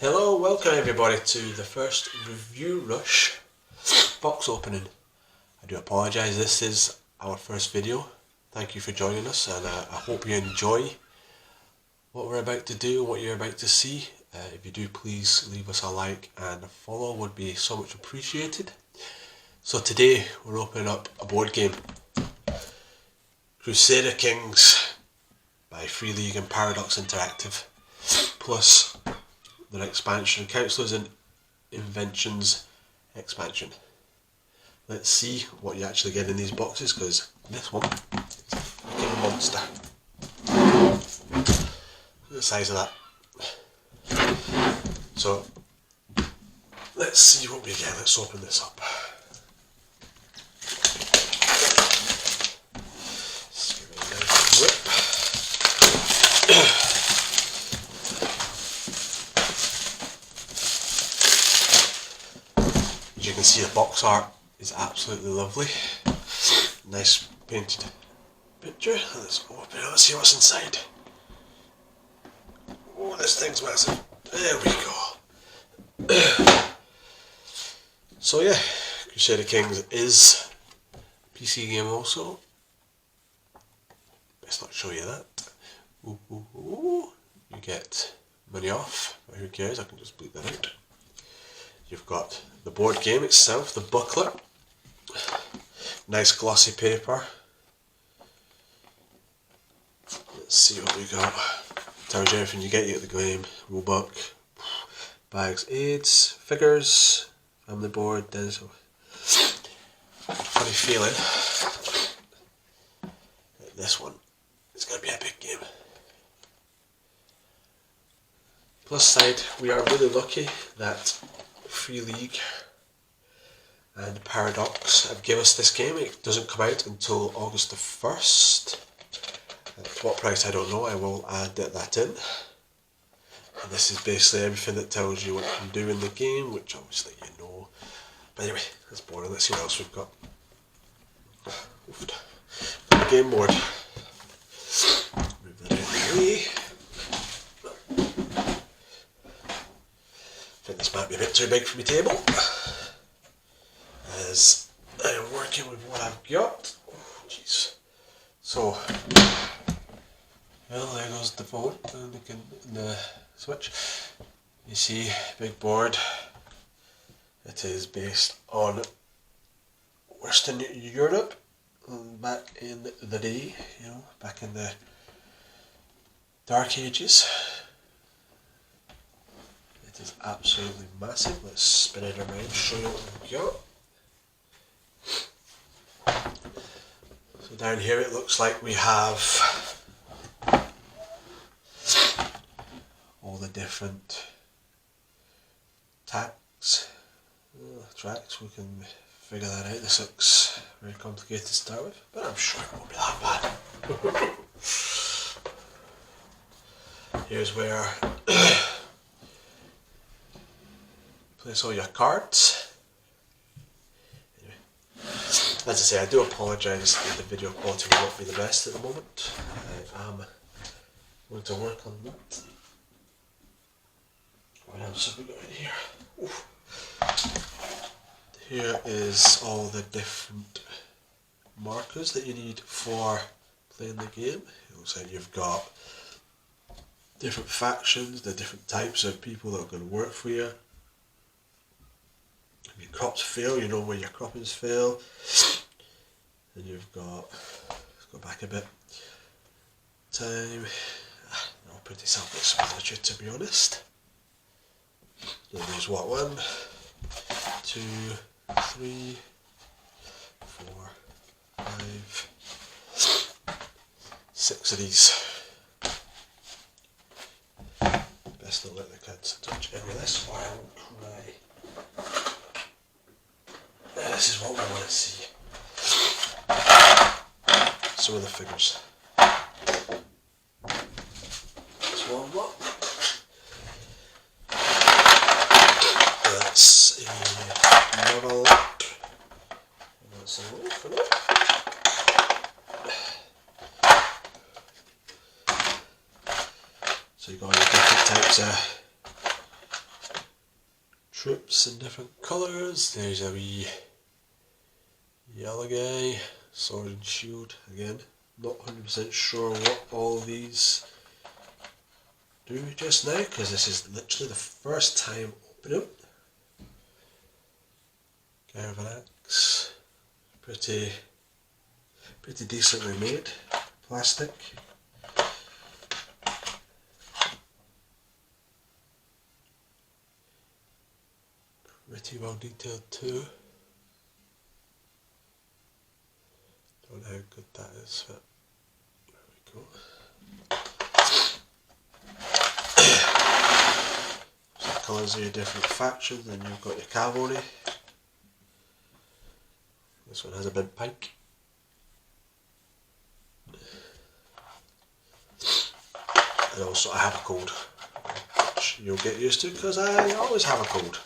Hello, welcome everybody to the first review rush box opening. I do apologise, this is our first video. Thank you for joining us, and I hope you enjoy what we're about to do, what you're about to see. If you do, please leave us a like and a follow, would be so much appreciated. So today we're opening up a board game, Crusader Kings by Free League and Paradox Interactive, plus their expansion, Councillors and Inventions expansion. Let's see what you actually get in these boxes, because this one is a fucking monster. Look at the size of that. So let's see what we get. Let's open this up. Let's give it a nice rip. As you can see, the box art is absolutely lovely. Nice painted picture. Let's open it up and see what's inside. Oh, this thing's massive. There we go. So yeah, Crusader Kings is a PC game also. Let's not show you that. Ooh, ooh, ooh. You get money off, but who cares, I can just bleep that out. You've got the board game itself, the booklet, nice glossy paper. Let's see what we got. Tells you everything you get. You get the game, rulebook, bags, aids, figures, family board. There's a funny feeling that this one is going to be a big game. Plus side, we are really lucky that Free League and Paradox have given us this game. It doesn't come out until August the 1st. At what price I don't know, I will add that in. And this is basically everything that tells you what you can do in the game, which obviously you know. But anyway, that's boring. Let's see what else we've got. The game board. Move that out of the way. I think this might be a bit too big for my table, as I am working with what I've got. Oh, jeez. So, well, there goes the phone and the switch. You see, big board. It is based on Western Europe back in the day, you know, back in the Dark Ages. It is absolutely massive. Let's spin it around, show you what we've got. So down here it looks like we have all the different tracks. We can figure that out. This looks very complicated to start with, but I'm sure it won't be that bad. Here's where place all your cards. Anyway, as I say, I do apologise that the video quality will not be the best at the moment. I am going to work on that. What else have we got in here? Oof. Here is all the different markers that you need for playing the game. It looks like you've got different factions, the different types of people that are going to work for you. If your crops fail, you know where your croppings fail. And you've got, let's go back a bit, time. They're all pretty self-explanatory, to be honest. And there's what, 1, 2, 3, 4, 5, 6 of these. Best not let the kids touch any of this or I will cry. This is what we want to see. Some of the figures. That's one block. That's a model. That's a roll for that. So you've got all your different types of troops in different colours. There's a wee yellow guy, sword and shield again. Not 100% sure what all these do just now, because this is literally the first time opening it. Guy with an axe. Pretty decently made. Plastic. Pretty well detailed too. Don't know how good that is, but there we go. So the colours of your different factions, then you've got your cavalry. This one has a big pike. And also I have a code, which you'll get used to because I always have a code.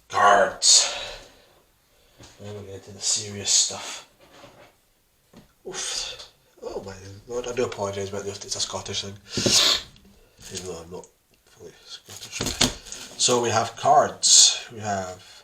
Cards. Now we're getting to the serious stuff. Oof. Oh my lord, I do apologise about this, it's a Scottish thing. Even though I'm not fully Scottish. So we have cards. We have,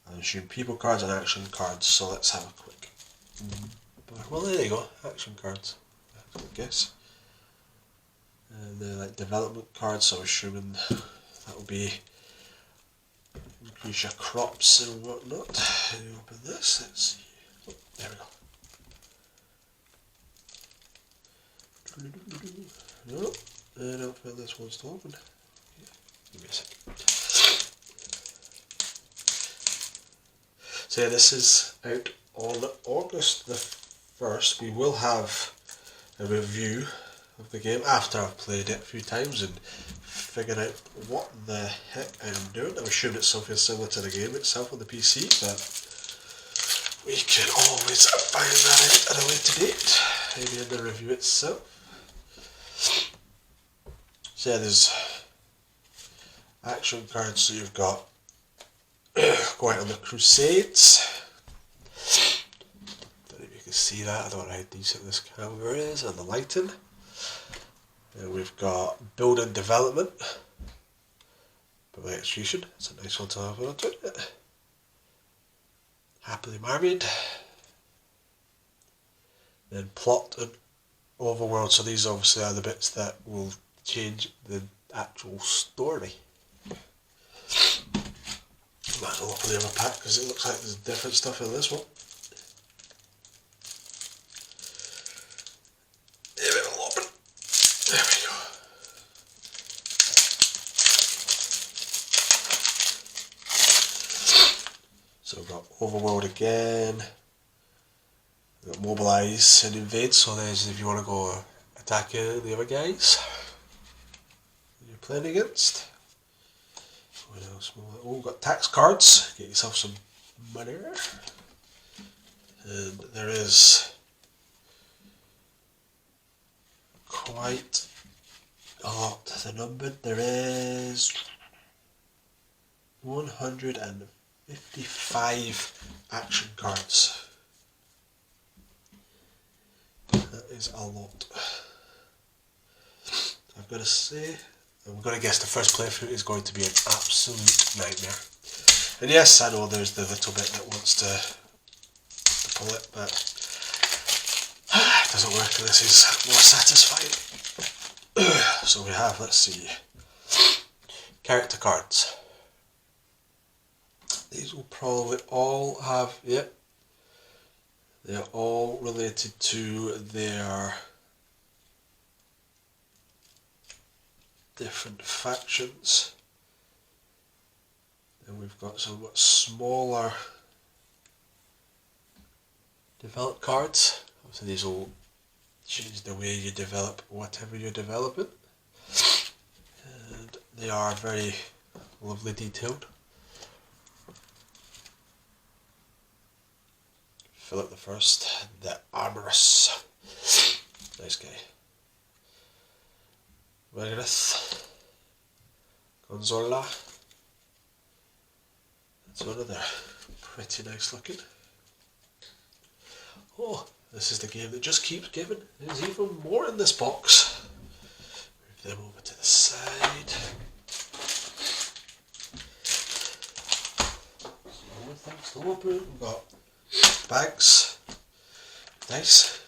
I assume, people cards and action cards. So let's have a quick. Well, there you go, action cards, I guess. And they're like development cards, so I'm assuming that will be increase your crops and whatnot. You open this, let's see. Oh, there we go. No, I don't think this one's to open. Give me a second. So yeah, this is out on August the 1st. We will have a review of the game after I've played it a few times and figured out what the heck I'm doing. I'm assuming it's something similar to the game itself on the PC, but we can always find that out at a later date, maybe in the review itself. So yeah, there's action cards, so you've got going on the Crusades. Don't know if you can see that, I don't know how decent this camera is, and the lighting. And we've got build and development by execution. It's a nice one to have on it. Happily married. Then plot and overworld. So these obviously are the bits that will change the actual story. Might as well open the other pack because it looks like there's different stuff in this one. It'll open. There we go. So we've got overworld again. We've got mobilise and invade. So there's if you want to go attack the other guys you're playing against. What else? Oh, we've got tax cards. Get yourself some money. And there is quite a lot. The numbered. There is 155 action cards. That is a lot. I've got to say, I'm going to guess the first playthrough is going to be an absolute nightmare. And yes, I know there's the little bit that wants to pull it, but it doesn't work, and this is more satisfying. So we have, let's see, character cards. These will probably all have, yep, they're all related to their different factions. Then we've got some smaller develop cards. So these will change the way you develop whatever you're developing. And they are very lovely detailed. Philip the First, the Armorous. Nice guy. Varith, Gonzola, So another pretty nice looking. Oh, this is the game that just keeps giving. There's even more in this box. Move them over to the side. More things to open. We've got bags, dice,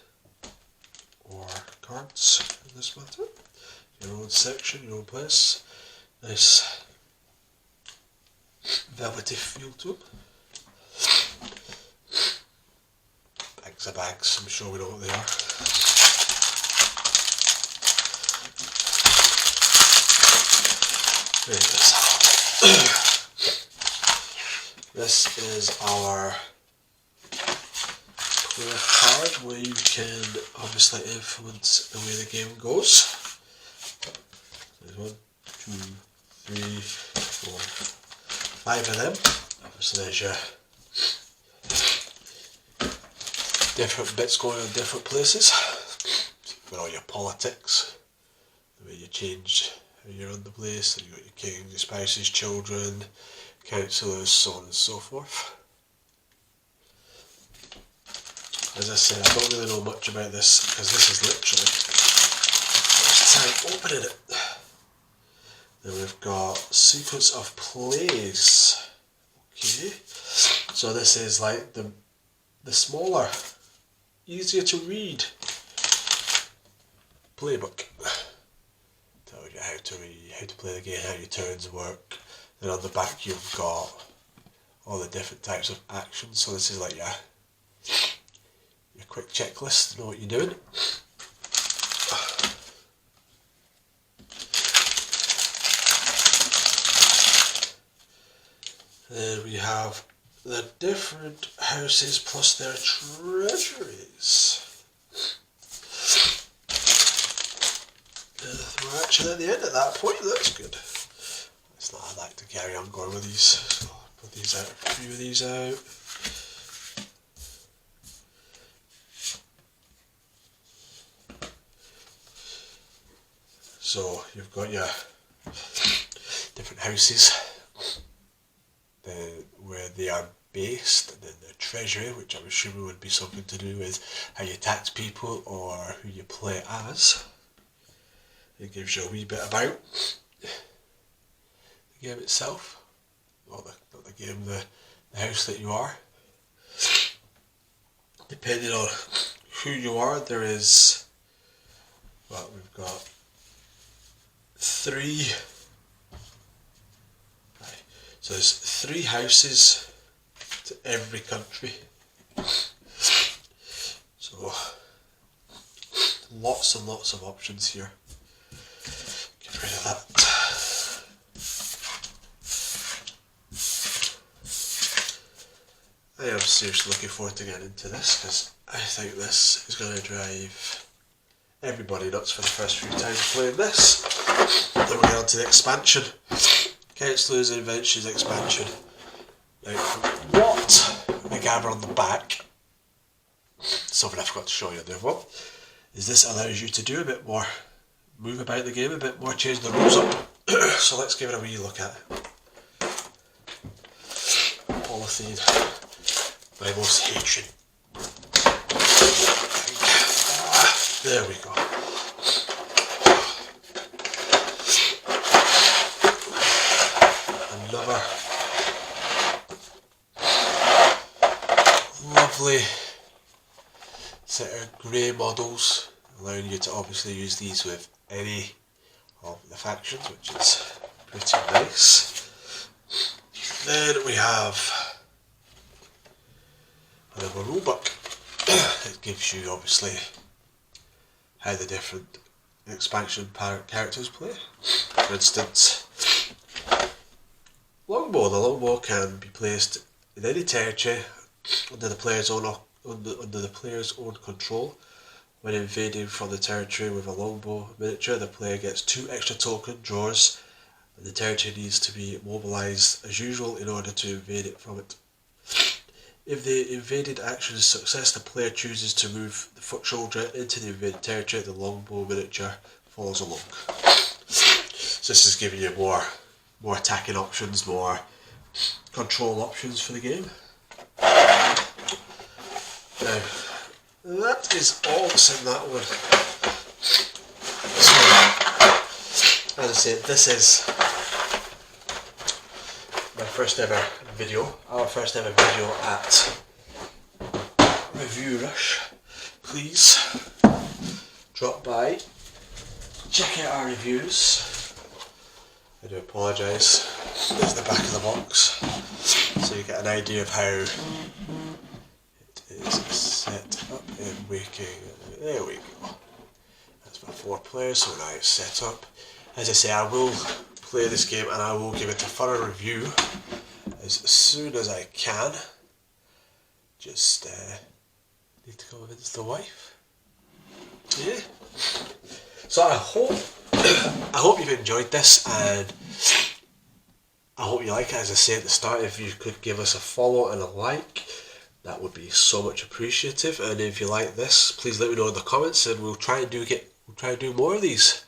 or cards in this matter. Your own section, your own place. Nice velvety feel to them. Bags of bags, I'm sure we know what they are. This is our player card where you can obviously influence the way the game goes. There's 1, 2, 3, 4, 5 of them. Obviously there's your different bits going on in different places. For all your politics, the way you change how you run the place, so you've got your kings, your spouses, children, councillors, so on and so forth. As I said, I don't really know much about this because this is literally the first time opening it. Then we've got sequence of plays. Okay, so this is like the smaller, easier to read playbook. Tells you how to read, how to play the game, how your turns work. Then on the back you've got all the different types of actions. So this is like your quick checklist to know what you're doing. Then we have the different houses plus their treasuries. We're actually at the end at that point, that's good. It's not, I'd like to carry on going with these, so I'll put these out, a few of these out. So you've got your different houses, where they are based, and then the treasury, which I'm assuming would be something to do with how you tax people or who you play as. It gives you a wee bit about the game itself, or not the game, the house that you are. Depending on who you are, there is, well, we've got 3. So there's 3 houses to every country. So lots and lots of options here. Get rid of that. I am seriously looking forward to getting into this because I think this is going to drive everybody nuts for the first few times playing this. Then we'll get on to the expansion. Councillors and Inventions expansion. Now, what I gather on the back, something I forgot to show you on the other one, is this allows you to do a bit more, move about the game a bit more, change the rules up. So let's give it a wee look at it. Polythene, my most hatred. There we go. Another lovely set of grey models, allowing you to obviously use these with any of the factions, which is pretty nice. Then we have another rulebook. It gives you obviously how the different expansion characters play. For instance, longbow. The longbow can be placed in any territory under the player's own control. When invading from the territory with a longbow miniature, the player gets 2 extra token draws, and the territory needs to be mobilised as usual in order to invade it from it. If the invaded action is a success, the player chooses to move the foot soldier into the invaded territory. The longbow miniature follows along. So this is giving you more attacking options, more control options for the game. Now, that is all that's in that one. So, as I said, this is my first ever video, our first ever video at Review Rush. Please drop by, check out our reviews. I do apologise, there's the back of the box, so you get an idea of how it is set up in Waking. There we go. That's for 4 players, so now it's set up. As I say, I will play this game and I will give it a thorough review as soon as I can. Just need to convince the wife. Yeah. So I hope you've enjoyed this, and I hope you like it. As I said at the start, if you could give us a follow and a like, that would be so much appreciative. And if you like this, please let me know in the comments, and we'll try and do more of these.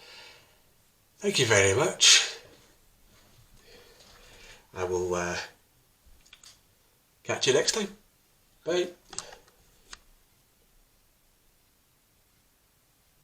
Thank you very much. I will catch you next time. Bye.